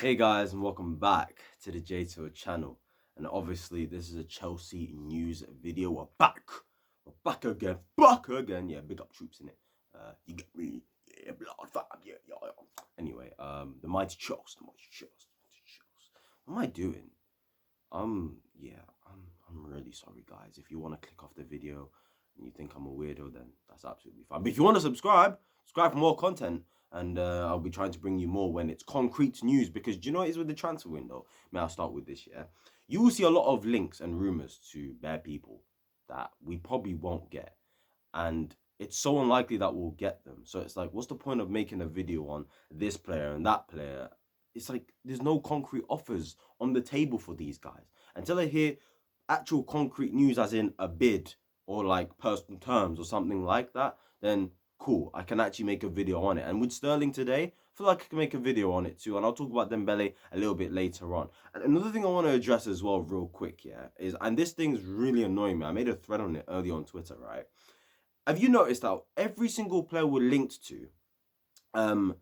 Hey guys, and welcome back to the JTO channel. And obviously, this is a Chelsea news video. We're back. We're back again. Back again. Yeah, big up troops in it. You get me? Yeah, blood fam. Yeah. Anyway, the mighty Chelsea. The mighty Chelsea. The mighty Chelsea. What am I doing? Yeah, I'm really sorry, guys. If you want to click off the video and you think I'm a weirdo, then that's absolutely fine. But if you want to subscribe for more content, and I'll be trying to bring you more when it's concrete news. Because do you know what it is with the transfer window? May I start with this? Yeah, you will see a lot of links and rumors to bare people that we probably won't get, and it's so unlikely that we'll get them. So it's like, what's the point of making a video on this player and that player? It's like there's no concrete offers on the table for these guys until I hear actual concrete news, as in a bid or like personal terms or something like that. Then cool, I can actually make a video on it. And with Sterling today, I feel like I can make a video on it too. And I'll talk about Dembele a little bit later on. And another thing I want to address as well, real quick, yeah, is, and this thing's really annoying me. I made a thread on it earlier on Twitter, right? Have you noticed that every single player we're linked to, um,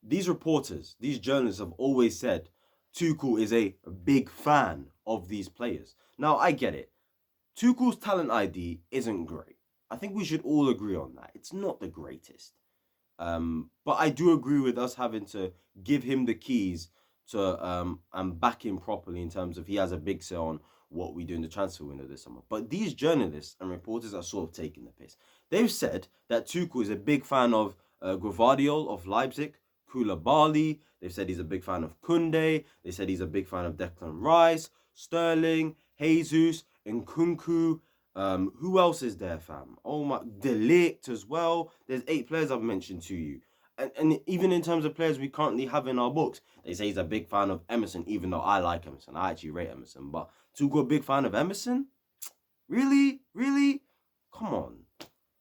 these reporters, these journalists have always said Tuchel is a big fan of these players. Now, I get it. Tuchel's talent ID isn't great. I think we should all agree on that. It's not the greatest. But I do agree with us having to give him the keys to and back him properly in terms of he has a big say on what we do in the transfer window this summer. But these journalists and reporters are sort of taking the piss. They've said that Tuchel is a big fan of Gvardiol of Leipzig, Koulibaly. They've said he's a big fan of Kunde. They said he's a big fan of Declan Rice, Sterling, Jesus, Nkunku. Who else is there, fam? Oh my, Delict as well. There's 8 players I've mentioned to you. And even in terms of players we currently have in our books, they say he's a big fan of Emerson, even though I like Emerson. I actually rate Emerson. But Tuchel, a big fan of Emerson? Really? Really? Come on.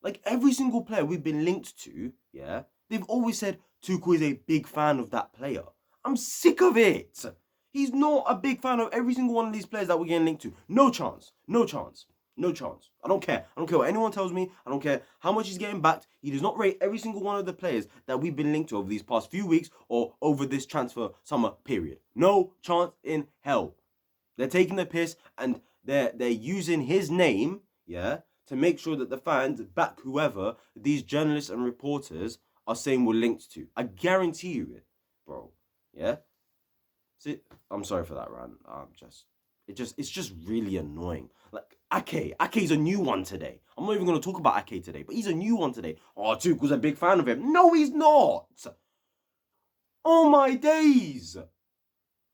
Like every single player we've been linked to, yeah, they've always said Tuchel is a big fan of that player. I'm sick of it. He's not a big fan of every single one of these players that we're getting linked to. No chance. No chance. No chance. I don't care. I don't care what anyone tells me. I don't care how much he's getting backed. He does not rate every single one of the players that we've been linked to over these past few weeks or over this transfer summer period. No chance in hell. They're taking the piss, and they're using his name, yeah, to make sure that the fans back whoever these journalists and reporters are saying we're linked to. I guarantee you it, bro. Yeah. See, I'm sorry for that rant. It's just really annoying. Like Ake's a new one today. I'm not even gonna talk about Ake today, but he's a new one today. Oh, Tuchel's a big fan of him. No, he's not. Oh my days.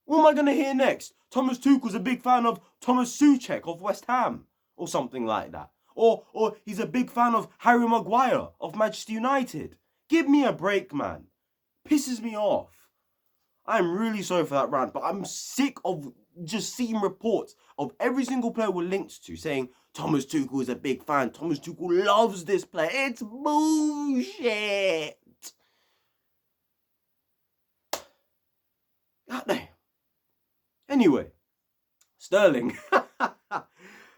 What am I going to hear next? Thomas Tuchel's a big fan of Thomas Soucek of West Ham or something like that. Or he's a big fan of Harry Maguire of Manchester United. Give me a break, man. Pisses me off. I'm really sorry for that rant, but I'm sick of just seeing reports of every single player we're linked to saying Thomas Tuchel is a big fan. Thomas Tuchel loves this player. It's bullshit. God damn. Anyway, Sterling.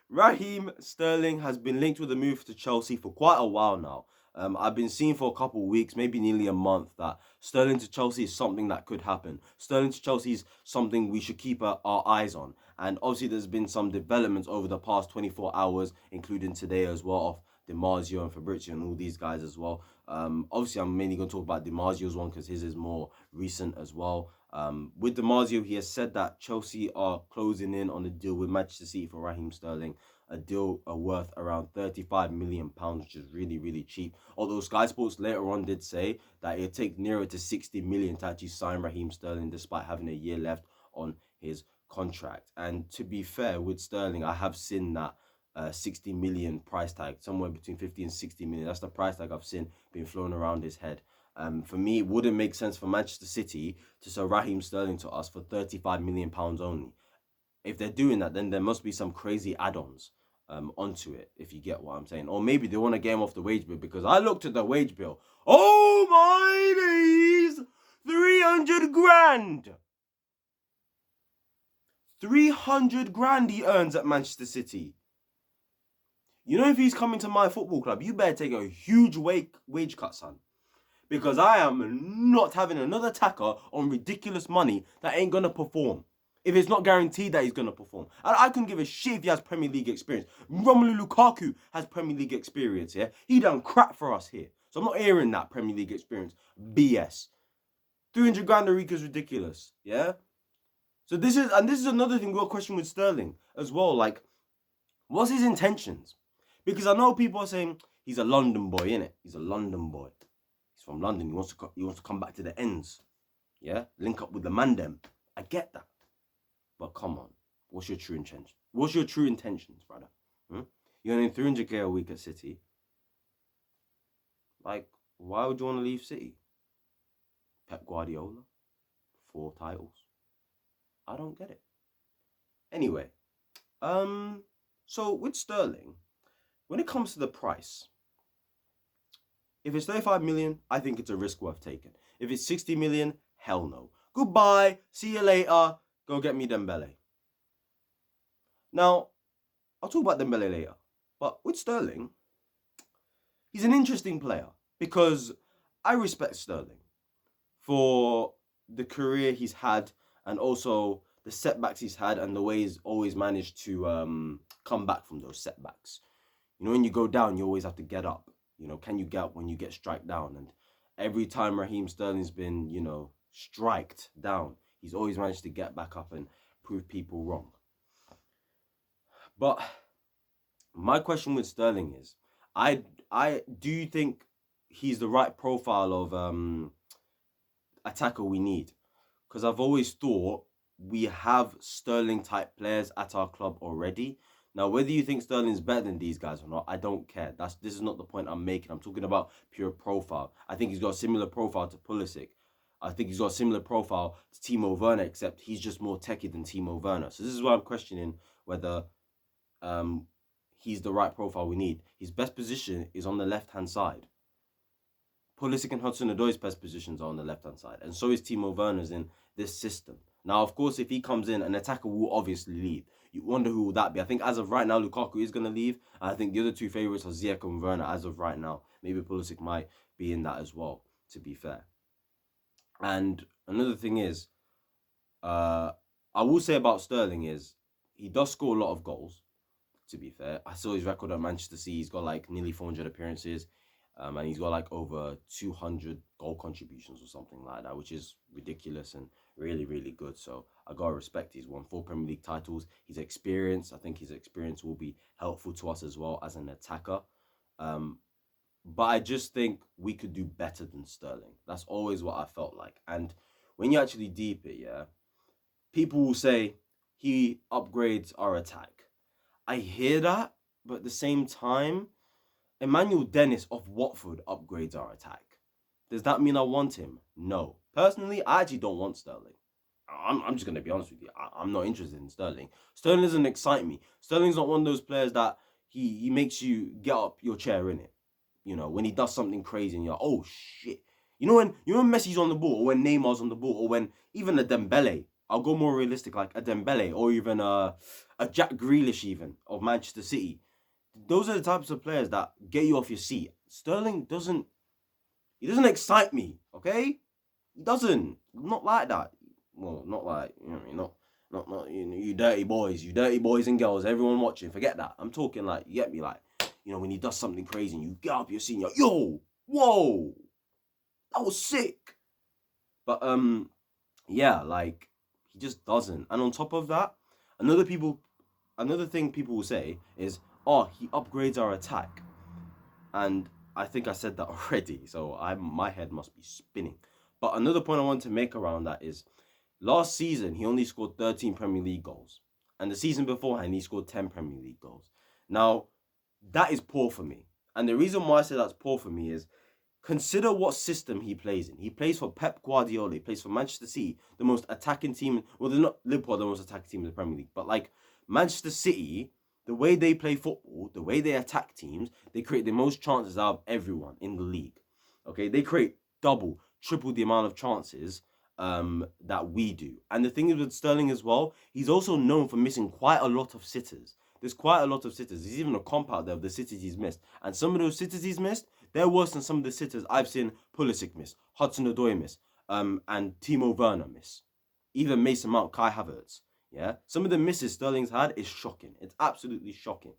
Raheem Sterling has been linked with a move to Chelsea for quite a while now. I've been seeing for a couple of weeks, maybe nearly a month, that Sterling to Chelsea is something that could happen. Sterling to Chelsea is something we should keep our eyes on. And obviously, there's been some developments over the past 24 hours, including today as well, of Marzio and Fabrizio and all these guys as well. Obviously, I'm mainly going to talk about Marzio's one because his is more recent as well. With Marzio, he has said that Chelsea are closing in on a deal with Manchester City for Raheem Sterling, a deal worth around £35 million, which is really, really cheap. Although Sky Sports later on did say that it'd take nearer to 60 million to actually sign Raheem Sterling, despite having a year left on his contract. And to be fair, with Sterling, I have seen that 60 million price tag, somewhere between 50 and 60 million. That's the price tag I've seen being flown around his head. For me, it wouldn't make sense for Manchester City to sell Raheem Sterling to us for £35 million only. If they're doing that, then there must be some crazy add-ons onto it, if you get what I'm saying. Or maybe they want to get him off the wage bill, because I looked at the wage bill. Oh my days! 300 grand! 300 grand he earns at Manchester City. You know, if he's coming to my football club, you better take a huge wage cut, son. Because I am not having another attacker on ridiculous money that ain't gonna perform. If it's not guaranteed that he's gonna perform. And I couldn't give a shit if he has Premier League experience. Romelu Lukaku has Premier League experience, yeah? He done crap for us here. So I'm not hearing that Premier League experience. BS. 300 grand a week is ridiculous, yeah? So this is another thing, we'll question with Sterling as well. Like, what's his intentions? Because I know people are saying he's a London boy, innit? He's a London boy. He's from London. He wants to come back to the ends. Yeah? Link up with the mandem. I get that. But come on. What's your true intention? What's your true intentions, brother? You're earning 300k a week at City. Like, why would you want to leave City? Pep Guardiola? 4 titles? I don't get it. Anyway, so with Sterling, when it comes to the price, if it's 35 million, I think it's a risk worth taking. If it's 60 million, hell no. Goodbye, see you later, go get me Dembele. Now, I'll talk about Dembele later, but with Sterling, he's an interesting player because I respect Sterling for the career he's had and also the setbacks he's had and the way he's always managed to come back from those setbacks. You know, when you go down, you always have to get up. You know, can you get up when you get striked down? And every time Raheem Sterling's been, you know, striked down, he's always managed to get back up and prove people wrong. But my question with Sterling is, I do you think he's the right profile of attacker we need? Because I've always thought we have Sterling type players at our club already. Now, whether you think Sterling's better than these guys or not, I don't care. This is not the point I'm making. I'm talking about pure profile. I think he's got a similar profile to Pulisic. I think he's got a similar profile to Timo Werner, except he's just more techie than Timo Werner. So this is why I'm questioning whether he's the right profile we need. His best position is on the left-hand side. Pulisic and Hudson-Odoi's best positions are on the left-hand side. And so is Timo Werner's in this system. Now, of course, if he comes in, an attacker will obviously leave. You wonder who will that be. I think as of right now, Lukaku is going to leave. And I think the other two favourites are Ziyech and Werner as of right now. Maybe Pulisic might be in that as well, to be fair. And another thing is, I will say about Sterling is, he does score a lot of goals, to be fair. I saw his record at Manchester City. He's got like nearly 400 appearances. And he's got like over 200 goal contributions or something like that, which is ridiculous and really, really good. So I gotta respect. He's won 4 Premier League titles. His experience, I think his experience will be helpful to us as well as an attacker. But I just think we could do better than Sterling. That's always what I felt like. And when you actually deep it, yeah, people will say he upgrades our attack. I hear that, but at the same time, Emmanuel Dennis of Watford upgrades our attack. Does that mean I want him? No. Personally, I actually don't want Sterling. I'm just going to be honest with you. I'm not interested in Sterling. Sterling doesn't excite me. Sterling's not one of those players that he makes you get up your chair, innit? You know, when he does something crazy and you're like, oh, shit. You know when Messi's on the ball or when Neymar's on the ball or when even a Dembele, I'll go more realistic, like a Dembele or even a Jack Grealish even of Manchester City. Those are the types of players that get you off your seat. Sterling doesn't excite me, okay? He doesn't. Not like that. Well, not like, you know, not you dirty boys and girls, everyone watching, forget that. I'm talking like, you get me, like, you know, when he does something crazy and you get up your seat and you're like, yo, whoa, that was sick. But, yeah, like, he just doesn't. And on top of that, another thing people will say is, oh, he upgrades our attack. And I think I said that already, so my head must be spinning. But another point I want to make around that is, last season, he only scored 13 Premier League goals. And the season beforehand, he scored 10 Premier League goals. Now, that is poor for me. And the reason why I say that's poor for me is, consider what system he plays in. He plays for Pep Guardiola. He plays for Manchester City, the most attacking team. Well, they're not Liverpool, the most attacking team in the Premier League. But like Manchester City, the way they play football, the way they attack teams, they create the most chances out of everyone in the league. Okay, they create double, triple the amount of chances that we do. And the thing is with Sterling as well, he's also known for missing quite a lot of sitters. There's quite a lot of sitters. There's even a comp out there of the sitters he's missed. And some of those sitters he's missed, They're worse than some of the sitters I've seen Pulisic miss, Hudson-Odoi miss, and Timo Werner miss. Even Mason Mount, Kai Havertz. Yeah, some of the misses Sterling's had is shocking. It's absolutely shocking.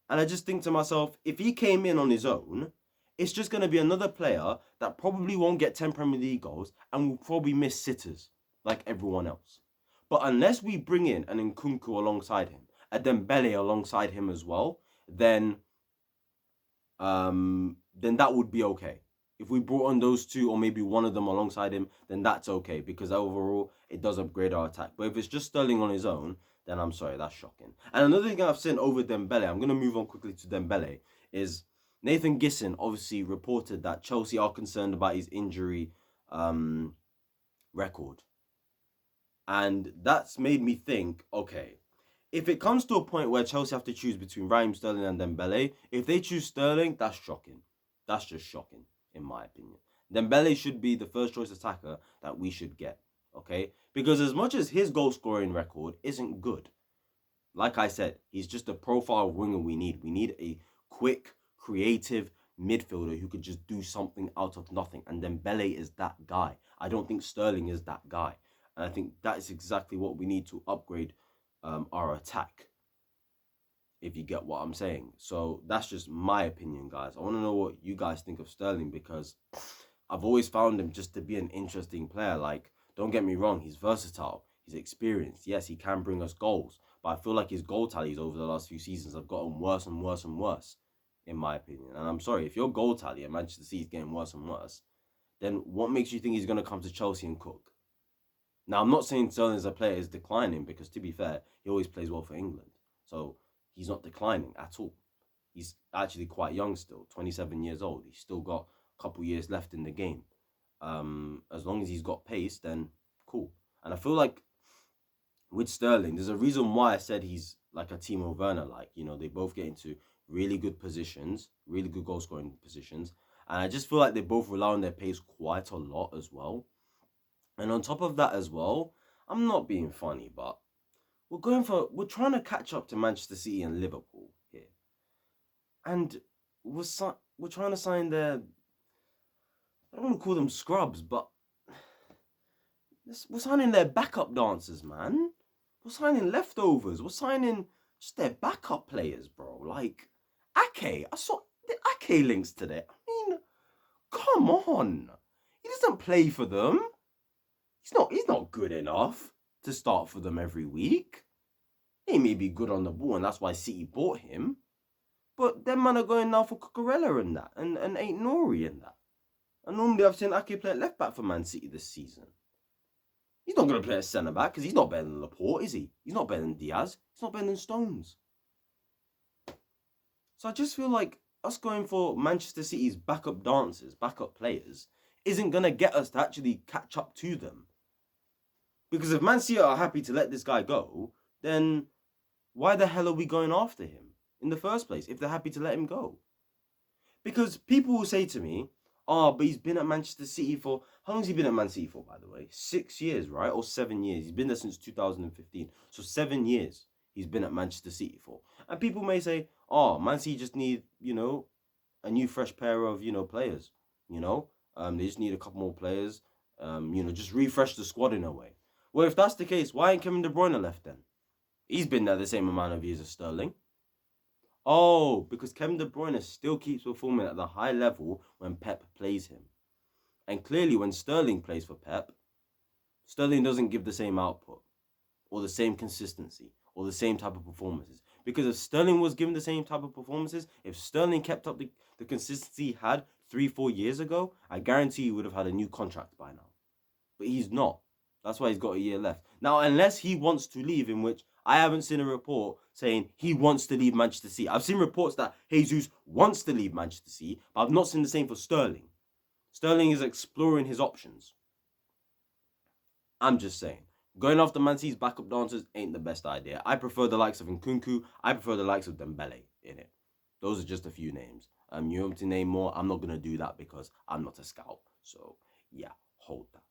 And I just think to myself, if he came in on his own, it's just going to be another player that probably won't get 10 Premier League goals and will probably miss sitters like everyone else. But unless we bring in an Nkunku alongside him, a Dembele alongside him as well, then that would be okay. If we brought on those two or maybe one of them alongside him, then that's okay because overall it does upgrade our attack. But if it's just Sterling on his own, then I'm sorry, that's shocking. And another thing I've seen over Dembele, I'm going to move on quickly to Dembele, is Nathan Gisson obviously reported that Chelsea are concerned about his injury record. And that's made me think, okay, if it comes to a point where Chelsea have to choose between Raheem Sterling and Dembele, if they choose Sterling, that's shocking. That's just shocking, in my opinion. Dembele should be the first choice attacker that we should get, okay? Because as much as his goal scoring record isn't good, like I said, he's just a profile winger we need. We need a quick, creative midfielder who could just do something out of nothing. And Dembele is that guy. I don't think Sterling is that guy. And I think that is exactly what we need to upgrade our attack, if you get what I'm saying. So that's just my opinion, guys. I want to know what you guys think of Sterling because I've always found him just to be an interesting player. Like, don't get me wrong, he's versatile, he's experienced. Yes, he can bring us goals, but I feel like his goal tallies over the last few seasons have gotten worse and worse and worse, in my opinion. And I'm sorry, if your goal tally at Manchester City is getting worse and worse, then what makes you think he's going to come to Chelsea and cook? Now, I'm not saying Sterling as a player is declining because, to be fair, he always plays well for England. So he's not declining at all. He's actually quite young still, 27 years old. He's still got a couple years left in the game. As long as he's got pace, then cool. And I feel like with Sterling, there's a reason why I said he's like a Timo Werner. Like, you know, they both get into really good positions, really good goal scoring positions. And I just feel like they both rely on their pace quite a lot as well. And on top of that as well, I'm not being funny, but we're trying to catch up to Manchester City and Liverpool here. And we're trying to sign their, I don't want to call them scrubs, but we're signing their backup dancers, man. We're signing leftovers. We're signing just their backup players, bro. Like Ake. I saw the Ake links today. I mean, come on. He doesn't play for them. He's not good enough to start for them every week. He may be good on the ball, and that's why City bought him. But them man are going now for Cucurella and that, and ain't Nori and that. And normally I've seen Ake play at left back for Man City this season. He's not going to play at centre back because he's not better than Laporte, is he? He's not better than Diaz. He's not better than Stones. So I just feel like us going for Manchester City's backup dancers, backup players, isn't going to get us to actually catch up to them. Because if Man City are happy to let this guy go, then why the hell are we going after him in the first place if they're happy to let him go? Because people will say to me, oh, but he's been at Manchester City for... How long has he been at Man City for, by the way? 6 years, right? Or 7 years. He's been there since 2015. So 7 years he's been at Manchester City for. And people may say, oh, Man City just need, you know, a new fresh pair of, you know, players. You know? They just need a couple more players. You know, just refresh the squad in a way. Well, if that's the case, why ain't Kevin De Bruyne left then? He's been there the same amount of years as Sterling. Oh, because Kevin De Bruyne still keeps performing at the high level when Pep plays him. And clearly when Sterling plays for Pep, Sterling doesn't give the same output or the same consistency or the same type of performances. Because if Sterling was given the same type of performances, if Sterling kept up the consistency he had 3-4 years ago, I guarantee he would have had a new contract by now. But he's not. That's why he's got a year left. Now, unless he wants to leave, in which I haven't seen a report saying he wants to leave Manchester City. I've seen reports that Jesus wants to leave Manchester City, but I've not seen the same for Sterling. Sterling is exploring his options. I'm just saying. Going after Man City's backup dancers ain't the best idea. I prefer the likes of Nkunku. I prefer the likes of Dembele in it. Those are just a few names. You want me to name more? I'm not going to do that because I'm not a scout. So, yeah, hold that.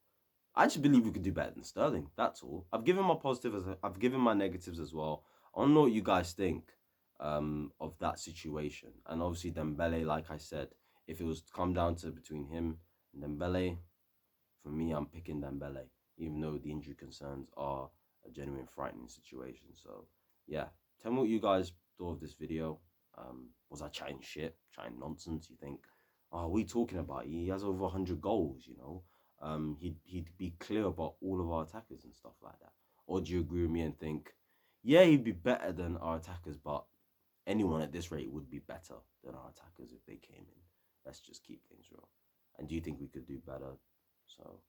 I just believe we could do better than Sterling. That's all. I've given my positives. I've given my negatives as well. I don't know what you guys think of that situation. And obviously Dembele, like I said, if it was to come down to between him and Dembele, for me, I'm picking Dembele, even though the injury concerns are a genuine frightening situation. So, yeah, tell me what you guys thought of this video. Was I chatting shit, chatting nonsense? You think, oh, what are we talking about? He has over 100 goals, you know. He'd be clear about all of our attackers and stuff like that. Or do you agree with me and think, yeah, he'd be better than our attackers, but anyone at this rate would be better than our attackers if they came in. Let's just keep things real. And do you think we could do better? So,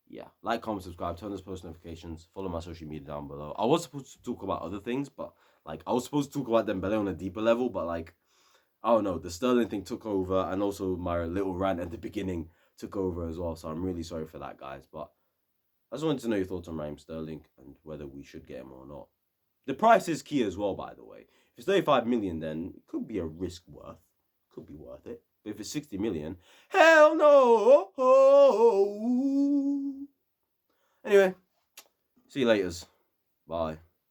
yeah, like, comment, subscribe, turn on post notifications, follow my social media down below. I was supposed to talk about other things, but like I was supposed to talk about Dembele on a deeper level, but like I don't know, the Sterling thing took over, and also my little rant at the beginning took over as well. So I'm really sorry for that, guys. But I just wanted to know your thoughts on Raheem Sterling and whether we should get him or not. The price is key as well, by the way. If it's 35 million, then it could be a risk worth. Could be worth it. But if it's 60 million, hell no. Anyway, see you later. Bye.